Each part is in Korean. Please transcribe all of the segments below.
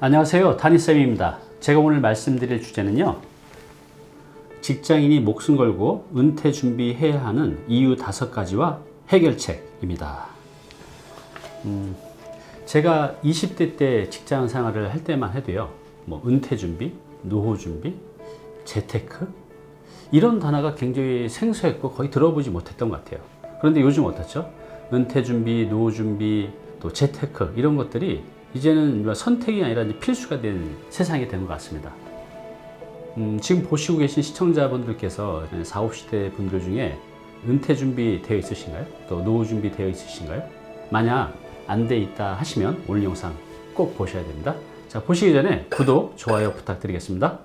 안녕하세요, 다니쌤입니다. 제가 오늘 말씀드릴 주제는요, 직장인이 목숨 걸고 은퇴 준비해야 하는 이유 5가지와 해결책입니다. 제가 20대 때 직장 생활을 할 때만 해도요, 은퇴 준비, 노후 준비, 재테크 이런 단어가 굉장히 생소했고 거의 들어보지 못했던 것 같아요. 그런데 요즘 어떻죠? 은퇴 준비, 노후 준비, 또 재테크 이런 것들이 이제는 선택이 아니라 필수가 된 세상이 된 것 같습니다. 지금 보시고 계신 시청자분들께서 40, 50대 분들 중에 은퇴 준비 되어 있으신가요? 또 노후 준비 되어 있으신가요? 만약 안 돼 있다 하시면 오늘 영상 꼭 보셔야 됩니다. 자, 보시기 전에 구독, 좋아요 부탁드리겠습니다.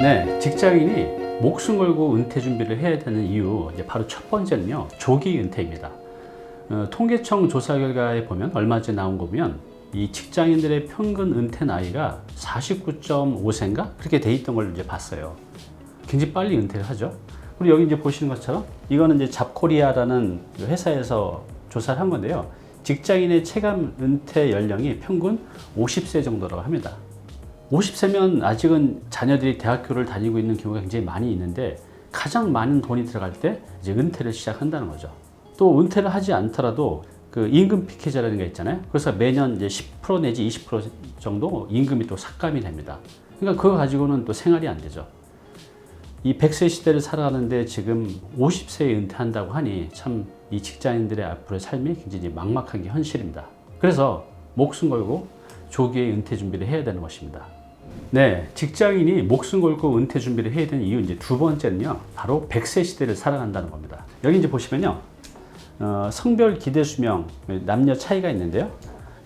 네, 직장인이 목숨 걸고 은퇴 준비를 해야 되는 이유, 바로 첫 번째는요, 조기 은퇴입니다. 통계청 조사 결과에 보면, 얼마 전에 나온 거 보면, 이 직장인들의 평균 은퇴 나이가 49.5세인가? 그렇게 돼 있던 걸 봤어요. 굉장히 빨리 은퇴를 하죠. 그리고 여기 보시는 것처럼, 이거는 잡코리아라는 회사에서 조사를 한 건데요. 직장인의 체감 은퇴 연령이 평균 50세 정도라고 합니다. 50세면 아직은 자녀들이 대학교를 다니고 있는 경우가 굉장히 많이 있는데, 가장 많은 돈이 들어갈 때 이제 은퇴를 시작한다는 거죠. 또 은퇴를 하지 않더라도 그 임금 피케자라는 게 있잖아요. 그래서 매년 이제 10% 내지 20% 정도 임금이 또 삭감이 됩니다. 그러니까 그거 가지고는 또 생활이 안 되죠. 이 100세 시대를 살아가는데 지금 50세에 은퇴한다고 하니 참 이 직장인들의 앞으로의 삶이 굉장히 막막한 게 현실입니다. 그래서 목숨 걸고 조기에 은퇴 준비를 해야 되는 것입니다. 네, 직장인이 목숨 걸고 은퇴 준비를 해야 되는 이유 두 번째는요, 바로 100세 시대를 살아간다는 겁니다. 여기 보시면요, 성별 기대 수명, 남녀 차이가 있는데요.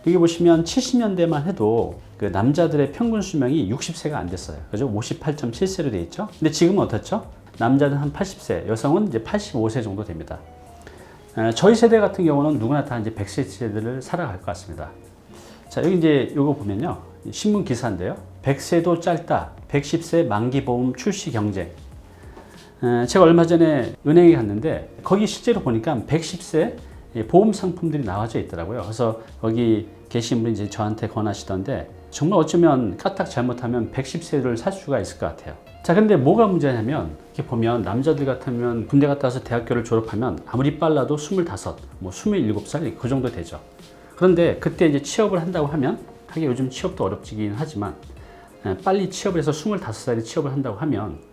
여기 보시면 70년대만 해도 그 남자들의 평균 수명이 60세가 안 됐어요. 그죠? 58.7세로 되어 있죠. 근데 지금은 어떻죠? 남자는 한 80세, 여성은 이제 85세 정도 됩니다. 저희 세대 같은 경우는 누구나 다 이제 100세 시대를 살아갈 것 같습니다. 자, 여기 요거 보면요, 신문 기사인데요. 100세도 짧다. 110세 만기보험 출시 경쟁. 제가 얼마 전에 은행에 갔는데 거기 실제로 보니까 110세 보험 상품들이 나와져 있더라고요. 그래서 거기 계신 분이 이제 저한테 권하시던데, 정말 어쩌면 까딱 잘못하면 110세를 살 수가 있을 것 같아요. 자, 근데 뭐가 문제냐면, 이렇게 보면 남자들 같으면 군대 갔다 와서 대학교를 졸업하면 아무리 빨라도 25, 27살 그 정도 되죠. 그런데 그때 이제 취업을 한다고 하면, 하긴 요즘 취업도 어렵지긴 하지만, 빨리 취업을 해서 25살에 취업을 한다고 하면,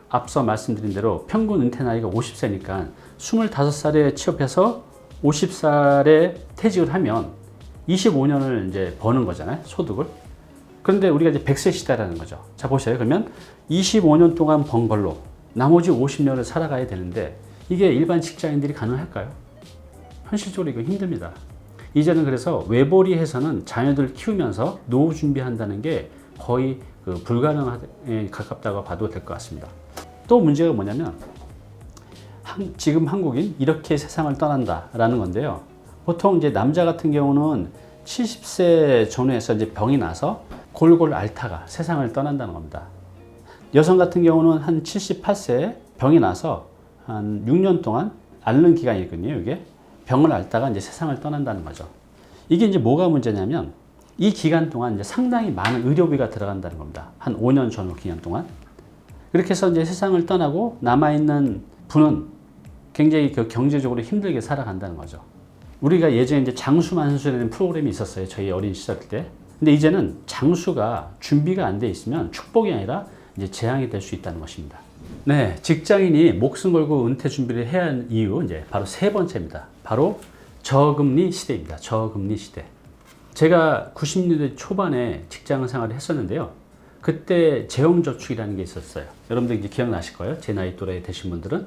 앞서 말씀드린 대로 평균 은퇴 나이가 50세니까 25살에 취업해서 50살에 퇴직을 하면 25년을 이제 버는 거잖아요, 소득을. 그런데 우리가 이제 100세 시대라는 거죠. 자, 보세요. 그러면 25년 동안 번 걸로 나머지 50년을 살아가야 되는데, 이게 일반 직장인들이 가능할까요? 현실적으로 이거 힘듭니다. 이제는 그래서 외벌이해서는 자녀들 키우면서 노후 준비한다는 게 거의 불가능에 가깝다고 봐도 될 것 같습니다. 또 문제가 뭐냐면, 지금 한국인 이렇게 세상을 떠난다라는 건데요. 보통 이제 남자 같은 경우는 70세 전후에서 이제 병이 나서 골골 앓다가 세상을 떠난다는 겁니다. 여성 같은 경우는 한 78세에 병이 나서 한 6년 동안 앓는 기간이 있거든요. 이게 병을 앓다가 이제 세상을 떠난다는 거죠. 이게 이제 뭐가 문제냐면, 이 기간 동안 이제 상당히 많은 의료비가 들어간다는 겁니다. 한 5년 전후 기간 동안. 그렇게 해서 이제 세상을 떠나고 남아있는 분은 굉장히 경제적으로 힘들게 살아간다는 거죠. 우리가 예전에 이제 장수만수라는 프로그램이 있었어요. 저희 어린 시절 때. 근데 이제는 장수가 준비가 안 돼 있으면 축복이 아니라 이제 재앙이 될 수 있다는 것입니다. 네, 직장인이 목숨 걸고 은퇴 준비를 해야 하는 이유, 바로 세 번째입니다. 바로 저금리 시대입니다. 저금리 시대. 제가 90년대 초반에 직장 생활을 했었는데요. 그때 재형저축이라는 게 있었어요. 여러분들 이제 기억나실 거예요. 제 나이 또래 되신 분들은.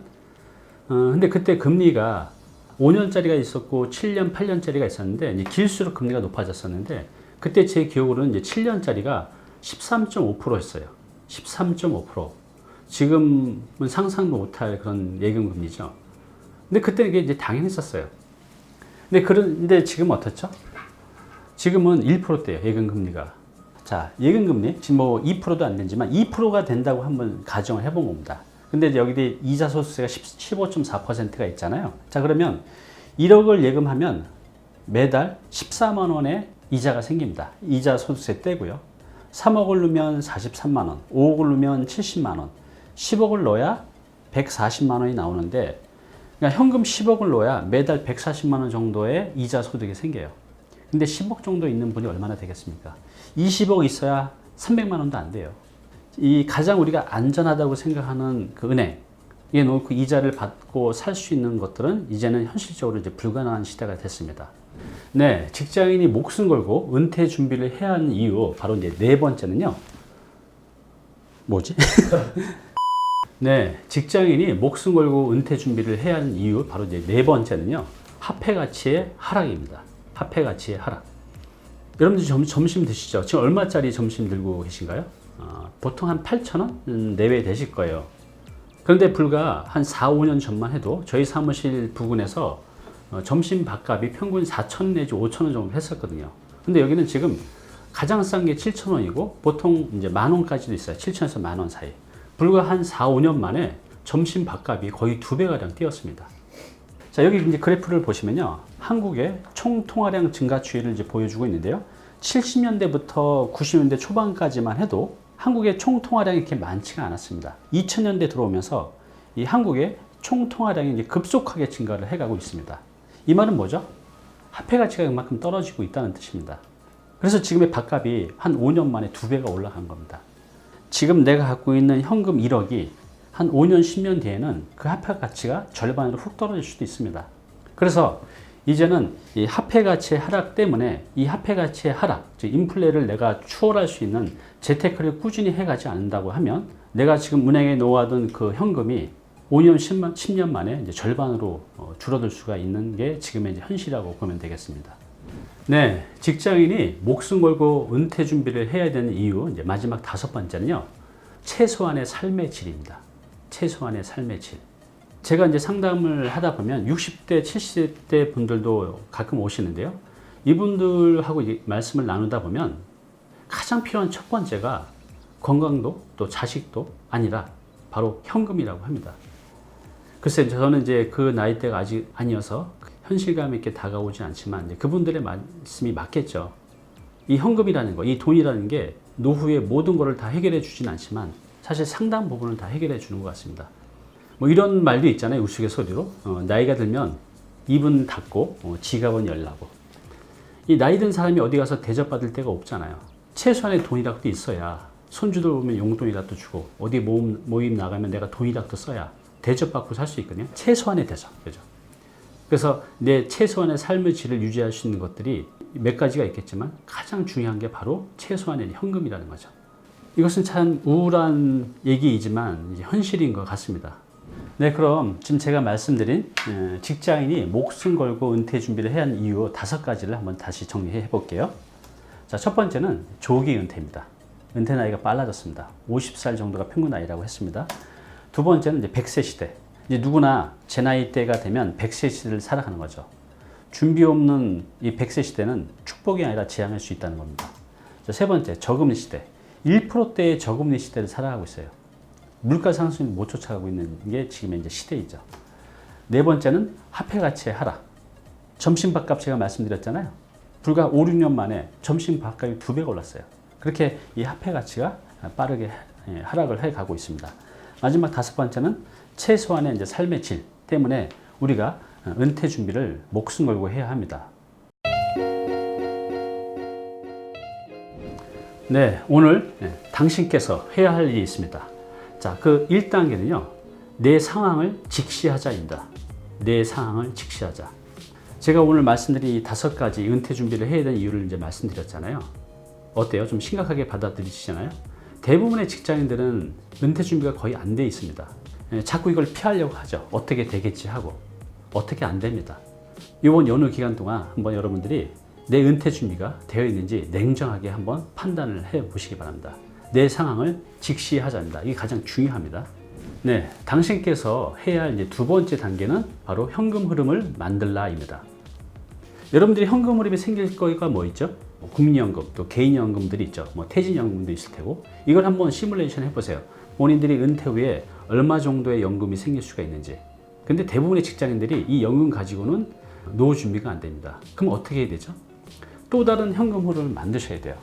근데 그때 금리가 5년짜리가 있었고 7년, 8년짜리가 있었는데, 이제 길수록 금리가 높아졌었는데, 그때 제 기억으로는 이제 7년짜리가 13.5%였어요. 13.5%. 지금은 상상도 못할 그런 예금 금리죠. 근데 그때 이게 이제 당연했었어요. 그런데 지금 어떻죠? 지금은 1%대예요, 예금 금리가. 자, 예금 금리 지금 2%도 안 되지만 2%가 된다고 한번 가정을 해본 겁니다. 근데 여기 이자 소득세가 15.4%가 있잖아요. 자, 그러면 1억을 예금하면 매달 14만 원의 이자가 생깁니다. 이자 소득세 떼고요. 3억을 넣으면 43만 원, 5억을 넣으면 70만 원, 10억을 넣어야 140만 원이 나오는데, 그러니까 현금 10억을 넣어야 매달 140만 원 정도의 이자 소득이 생겨요. 근데 10억 정도 있는 분이 얼마나 되겠습니까? 20억 있어야 300만 원도 안 돼요. 이 가장 우리가 안전하다고 생각하는 그 은행에 놓고 이자를 받고 살 수 있는 것들은 이제는 현실적으로 이제 불가능한 시대가 됐습니다. 네, 직장인이 목숨 걸고 은퇴 준비를 해야 하는 이유, 바로 이제 네 번째는요. 뭐지? 네, 직장인이 목숨 걸고 은퇴 준비를 해야 하는 이유, 바로 이제 네 번째는요. 화폐 가치의 하락입니다. 화폐 가치의 하락. 여러분들 점심 드시죠? 지금 얼마짜리 점심 들고 계신가요? 보통 한 8,000원 내외 되실 거예요. 그런데 불과 한 4, 5년 전만 해도 저희 사무실 부근에서 점심 밥값이 평균 4,000 내지 5,000원 정도 했었거든요. 근데 여기는 지금 가장 싼 게 7,000원이고 보통 이제 10,000원까지도 있어요. 7,000원에서 10,000원 사이. 불과 한 4, 5년 만에 점심 밥값이 거의 2배가량 뛰었습니다. 자, 여기 이제 그래프를 보시면요. 한국의 총 통화량 증가 추이를 이제 보여주고 있는데요. 70년대부터 90년대 초반까지만 해도 한국의 총 통화량이 이렇게 많지가 않았습니다. 2000년대 들어오면서 이 한국의 총 통화량이 이제 급속하게 증가를 해가고 있습니다. 이 말은 뭐죠? 화폐 가치가 그만큼 떨어지고 있다는 뜻입니다. 그래서 지금의 밥값이 한 5년 만에 2배가 올라간 겁니다. 지금 내가 갖고 있는 현금 1억이 한 5년, 10년 뒤에는 그 화폐 가치가 절반으로 훅 떨어질 수도 있습니다. 그래서 이제는 이 화폐 가치의 하락 때문에 이 화폐 가치의 하락, 즉 인플레를 내가 추월할 수 있는 재테크를 꾸준히 해가지 않는다고 하면 내가 지금 은행에 놓아둔 그 현금이 5년, 10년 만에 이제 절반으로 줄어들 수가 있는 게 지금의 이제 현실이라고 보면 되겠습니다. 네, 직장인이 목숨 걸고 은퇴 준비를 해야 되는 이유, 이제 마지막 5번째는요. 최소한의 삶의 질입니다. 최소한의 삶의 질. 제가 이제 상담을 하다 보면 60대, 70대 분들도 가끔 오시는데요. 이분들하고 말씀을 나누다 보면 가장 필요한 첫 번째가 건강도 또 자식도 아니라 바로 현금이라고 합니다. 글쎄, 저는 이제 그 나이대가 아직 아니어서 현실감 있게 다가오지 않지만 이제 그분들의 말씀이 맞겠죠. 이 현금이라는 거, 이 돈이라는 게 노후의 모든 것을 다 해결해 주진 않지만 사실 상당 부분을 다 해결해 주는 것 같습니다. 뭐 이런 말도 있잖아요. 우스갯소리로. 나이가 들면 입은 닫고 지갑은 열라고. 이 나이 든 사람이 어디 가서 대접받을 데가 없잖아요. 최소한의 돈이라도 있어야 손주들 오면 용돈이라도 주고 어디 모임 나가면 내가 돈이라도 써야 대접받고 살 수 있거든요. 최소한의 대접. 그죠? 그래서 내 최소한의 삶의 질을 유지할 수 있는 것들이 몇 가지가 있겠지만 가장 중요한 게 바로 최소한의 현금이라는 거죠. 이것은 참 우울한 얘기이지만 이제 현실인 것 같습니다. 네, 그럼 지금 제가 말씀드린 직장인이 목숨 걸고 은퇴 준비를 해야 하는 이유 5가지를 한번 다시 정리해 볼게요. 자, 첫 번째는 조기 은퇴입니다. 은퇴 나이가 빨라졌습니다. 50살 정도가 평균 나이라고 했습니다. 두 번째는 이제 100세 시대. 이제 누구나 제 나이대가 되면 100세 시대를 살아가는 거죠. 준비 없는 이 100세 시대는 축복이 아니라 재앙일 수 있다는 겁니다. 자, 세 번째, 저금리 시대. 1%대의 저금리 시대를 살아가고 있어요. 물가 상승이 못 쫓아가고 있는 게 지금의 이제 시대이죠. 네 번째는 화폐 가치의 하락. 점심 밥값 제가 말씀드렸잖아요. 불과 5, 6년 만에 점심 밥값이 2배가 올랐어요. 그렇게 이 화폐 가치가 빠르게 하락을 해 가고 있습니다. 마지막 5번째는 최소한의 이제 삶의 질 때문에 우리가 은퇴 준비를 목숨 걸고 해야 합니다. 네, 오늘 당신께서 해야 할 일이 있습니다. 자, 그 1단계는요. 내 상황을 직시하자입니다. 내 상황을 직시하자. 제가 오늘 말씀드린 이 5가지 은퇴 준비를 해야 되는 이유를 이제 말씀드렸잖아요. 어때요? 좀 심각하게 받아들이시잖아요? 대부분의 직장인들은 은퇴 준비가 거의 안 돼 있습니다. 자꾸 이걸 피하려고 하죠. 어떻게 되겠지 하고. 어떻게 안 됩니다. 이번 연휴 기간 동안 한번 여러분들이 내 은퇴 준비가 되어 있는지 냉정하게 한번 판단을 해 보시기 바랍니다. 내 상황을 직시하자입니다. 이게 가장 중요합니다. 네, 당신께서 해야 할 이제 2번째 단계는 바로 현금 흐름을 만들라입니다. 여러분들이 현금 흐름이 생길 거가 뭐 있죠? 국민연금, 또 개인연금들이 있죠. 뭐 퇴직연금도 있을 테고, 이걸 한번 시뮬레이션 해보세요. 본인들이 은퇴 후에 얼마 정도의 연금이 생길 수가 있는지. 근데 대부분의 직장인들이 이 연금 가지고는 노후 준비가 안 됩니다. 그럼 어떻게 해야 되죠? 또 다른 현금 흐름을 만드셔야 돼요.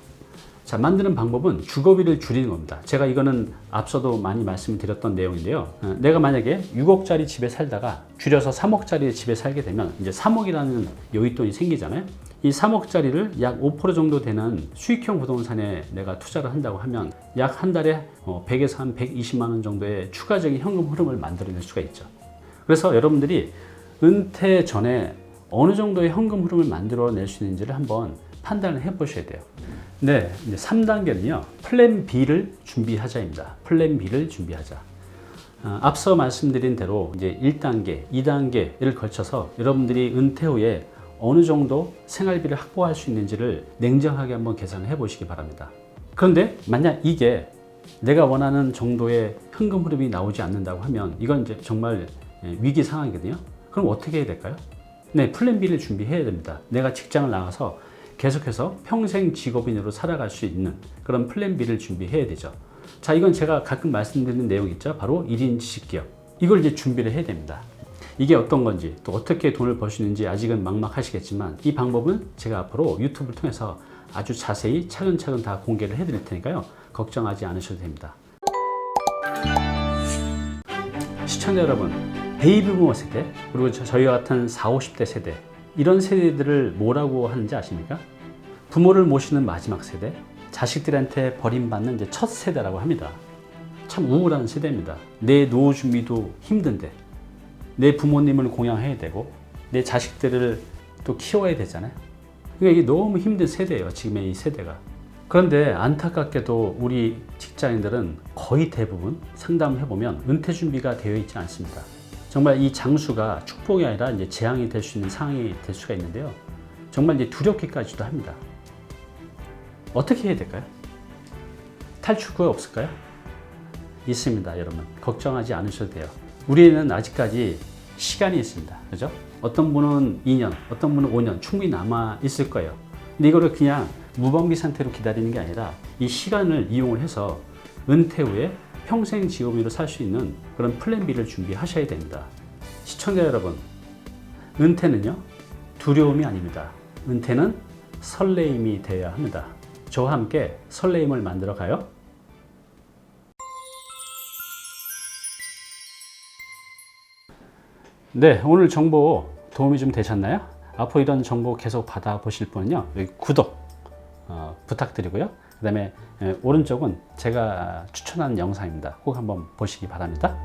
자, 만드는 방법은 주거비를 줄이는 겁니다. 제가 이거는 앞서도 많이 말씀드렸던 내용인데요. 내가 만약에 6억짜리 집에 살다가 줄여서 3억짜리 집에 살게 되면 이제 3억이라는 여윳돈이 생기잖아요. 이 3억짜리를 약 5% 정도 되는 수익형 부동산에 내가 투자를 한다고 하면 약 한 달에 100에서 한 120만 원 정도의 추가적인 현금 흐름을 만들어낼 수가 있죠. 그래서 여러분들이 은퇴 전에 어느 정도의 현금 흐름을 만들어낼 수 있는지를 한번 판단을 해 보셔야 돼요. 네, 이제 3단계는요, 플랜 B를 준비하자입니다. 플랜 B를 준비하자. 앞서 말씀드린 대로 이제 1단계, 2단계를 걸쳐서 여러분들이 은퇴 후에 어느 정도 생활비를 확보할 수 있는지를 냉정하게 한번 계산을 해 보시기 바랍니다. 그런데 만약 이게 내가 원하는 정도의 현금 흐름이 나오지 않는다고 하면 이건 이제 정말 위기 상황이거든요. 그럼 어떻게 해야 될까요? 네, 플랜 B를 준비해야 됩니다. 내가 직장을 나가서 계속해서 평생 직업인으로 살아갈 수 있는 그런 플랜 B를 준비해야 되죠. 자, 이건 제가 가끔 말씀드리는 내용 있죠. 바로 1인 지식기업. 이걸 이제 준비를 해야 됩니다. 이게 어떤 건지 또 어떻게 돈을 벌 수 있는지 아직은 막막하시겠지만 이 방법은 제가 앞으로 유튜브를 통해서 아주 자세히 차근차근 다 공개를 해드릴 테니까요. 걱정하지 않으셔도 됩니다. 시청자 여러분, 베이비부머 세대 그리고 저희와 같은 40, 50대 세대 이런 세대들을 뭐라고 하는지 아십니까? 부모를 모시는 마지막 세대, 자식들한테 버림받는 이제 첫 세대라고 합니다. 참 우울한 세대입니다. 내 노후 준비도 힘든데 내 부모님을 공양해야 되고 내 자식들을 또 키워야 되잖아요. 그러니까 이게 너무 힘든 세대예요. 지금의 이 세대가. 그런데 안타깝게도 우리 직장인들은 거의 대부분 상담을 해보면 은퇴 준비가 되어 있지 않습니다. 정말 이 장수가 축복이 아니라 이제 재앙이 될 수 있는 상황이 될 수가 있는데요. 정말 이제 두렵기까지도 합니다. 어떻게 해야 될까요? 탈출구가 없을까요? 있습니다, 여러분. 걱정하지 않으셔도 돼요. 우리는 아직까지 시간이 있습니다. 그죠? 어떤 분은 2년, 어떤 분은 5년 충분히 남아 있을 거예요. 근데 이거를 그냥 무방비 상태로 기다리는 게 아니라 이 시간을 이용을 해서 은퇴 후에 평생 직업인으로 살 수 있는 그런 플랜 B를 준비하셔야 됩니다. 시청자 여러분, 은퇴는요, 두려움이 아닙니다. 은퇴는 설레임이 되어야 합니다. 저와 함께 설레임을 만들어 가요. 네, 오늘 정보 도움이 좀 되셨나요? 앞으로 이런 정보 계속 받아보실 분은요, 여기 구독 부탁드리고요. 그 다음에 오른쪽은 제가 추천한 영상입니다. 꼭 한번 보시기 바랍니다.